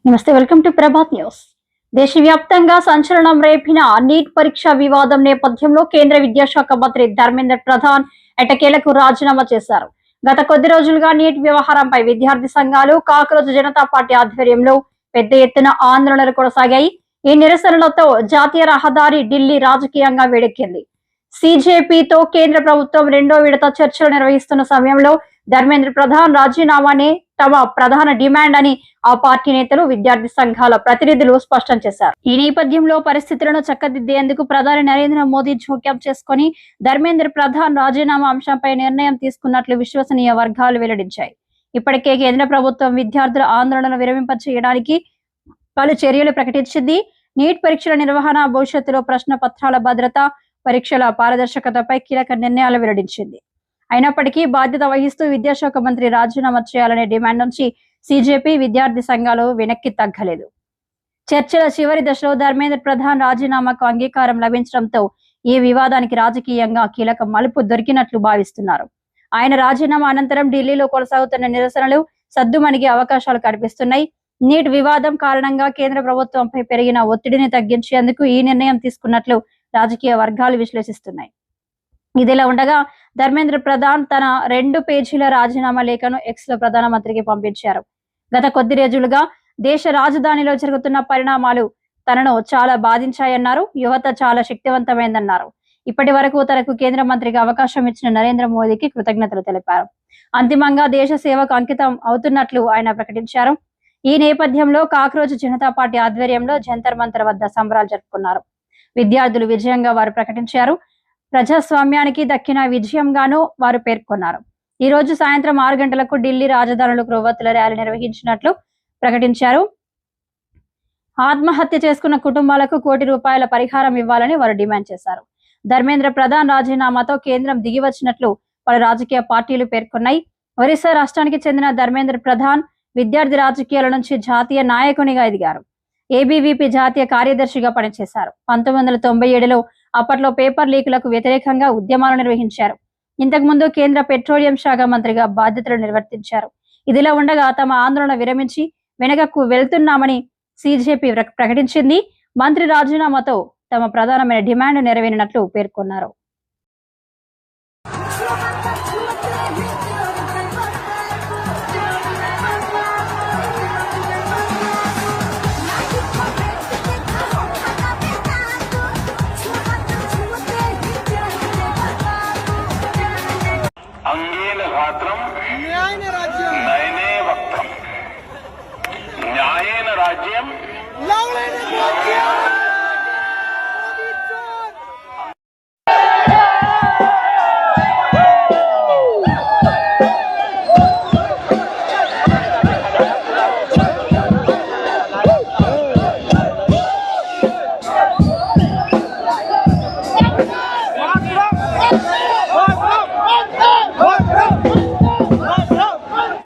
నమస్తే, welcome to Prabhat news. దేశవ్యాప్తంగా సంచలనం రేపిన నీట్ పరీక్ష వివాదం నేపథ్యంలో కేంద్ర విద్యాశాఖ మంత్రి ధర్మేంద్ర ప్రధాన్ ఎట్టకేలకు రాజీనామా చేశారు. గత కొద్ది రోజులుగా నీట్ వ్యవహారంపై విద్యార్థి సంఘాలు, కాక్రోజ్ జనతా పార్టీ ఆధ్వర్యంలో పెద్ద ఎత్తున ఆందోళనలు కొనసాగాయి. ఈ నిరసనలతో జాతీయ రహదారి ఢిల్లీ రాజకీయంగా వేడెక్కింది. సిజేపీతో కేంద్ర ప్రభుత్వం రెండో విడత చర్చలు నిర్వహిస్తున్న సమయంలో ధర్మేంద్ర ప్రధాన్ రాజీనామానే తమ ప్రధాన డిమాండ్ అని ఆ పార్టీ నేతలు, విద్యార్థి సంఘాల ప్రతినిధులు స్పష్టం చేశారు. ఈ నేపథ్యంలో పరిస్థితులను చక్కదిద్దేందుకు ప్రధాని నరేంద్ర మోదీ జోక్యం చేసుకుని ధర్మేంద్ర ప్రధాన్ రాజీనామా అంశంపై నిర్ణయం తీసుకున్నట్లు విశ్వసనీయ వర్గాలు వెల్లడించాయి. ఇప్పటికే కేంద్ర ప్రభుత్వం విద్యార్థుల ఆందోళనలు విరమింపచేయడానికి పలు చర్యలు ప్రకటించింది. నీట్ పరీక్షల నిర్వహణ, భవిష్యత్తులో ప్రశ్న పత్రాల భద్రత, పరీక్షల పారదర్శకతపై కీలక నిర్ణయాలు వెల్లడించింది. అయినప్పటికీ బాధ్యత వహిస్తూ విద్యాశాఖ మంత్రి రాజీనామా చేయాలనే డిమాండ్ నుంచి సిజేపీ, విద్యార్థి సంఘాలు వెనక్కి తగ్గలేదు. చర్చల చివరి దశలో ధర్మేంద్ర ప్రధాన్ రాజీనామాకు అంగీకారం లభించడంతో ఈ వివాదానికి రాజకీయంగా కీలక మలుపు దొరికినట్లు భావిస్తున్నారు. ఆయన రాజీనామా అనంతరం ఢిల్లీలో కొనసాగుతున్న నిరసనలు సద్దుమణిగే అవకాశాలు కనిపిస్తున్నాయి. నీట్ వివాదం కారణంగా కేంద్ర ప్రభుత్వంపై పెరిగిన ఒత్తిడిని తగ్గించేందుకు ఈ నిర్ణయం తీసుకున్నట్లు రాజకీయ వర్గాలు విశ్లేషిస్తున్నాయి. ఇదిలా ఉండగా ధర్మేంద్ర ప్రధాన్ తన 2 పేజీల రాజీనామా లేఖను ఎక్స్ లో ప్రధానమంత్రికి పంపించారు. గత కొద్ది రోజులుగా దేశ రాజధానిలో జరుగుతున్న పరిణామాలు తనను చాలా బాధించాయన్నారు. యువత చాలా శక్తివంతమైందన్నారు. ఇప్పటి వరకు తనకు కేంద్ర మంత్రిగా అవకాశం ఇచ్చిన నరేంద్ర మోదీకి కృతజ్ఞతలు తెలిపారు. అంతిమంగా దేశ సేవకు అంకితం అవుతున్నట్లు ఆయన ప్రకటించారు. ఈ నేపథ్యంలో కాక్రోజ్ జనతా పార్టీ ఆధ్వర్యంలో జంతర్ మంతర్ వద్ద సంబరాలు జరుపుకున్నారు. విద్యార్థులు విజయంగా వారు ప్రకటించారు. ప్రజాస్వామ్యానికి దక్కిన విజయంగాను వారు పేర్కొన్నారు. ఈ రోజు సాయంత్రం 6 గంటలకు ఢిల్లీ రాజధానిలో కొవ్వొత్తుల ర్యాలీ నిర్వహించినట్లు ప్రకటించారు. ఆత్మహత్య చేసుకున్న కుటుంబాలకు ₹1 పరిహారం ఇవ్వాలని వారు డిమాండ్ చేశారు. ధర్మేంద్ర ప్రధాన్ రాజీనామాతో కేంద్రం దిగివచ్చినట్లు పలు రాజకీయ పార్టీలు పేర్కొన్నాయి. ఒరిస్సా రాష్ట్రానికి చెందిన ధర్మేంద్ర ప్రధాన్ విద్యార్థి రాజకీయాల నుంచి జాతీయ నాయకునిగా ఎదిగారు. ఏబీవీపీ జాతీయ కార్యదర్శిగా పనిచేశారు. 1997లో అప్పట్లో పేపర్ లీకులకు వ్యతిరేకంగా ఉద్యమాలు నిర్వహించారు. ఇంతకుముందు కేంద్ర పెట్రోలియం శాఖ మంత్రిగా బాధ్యతలు నిర్వర్తించారు. ఇదిలా ఉండగా తమ ఆందోళన విరమించి వెనకకు వెళ్తున్నామని సిజేపీ ప్రకటించింది. మంత్రి రాజీనామాతో తమ ప్రధానమైన డిమాండ్ నెరవేరినట్లు పేర్కొన్నారు. अंगेन घात्रम नयने वक्त्रम न्यायेन राज्यम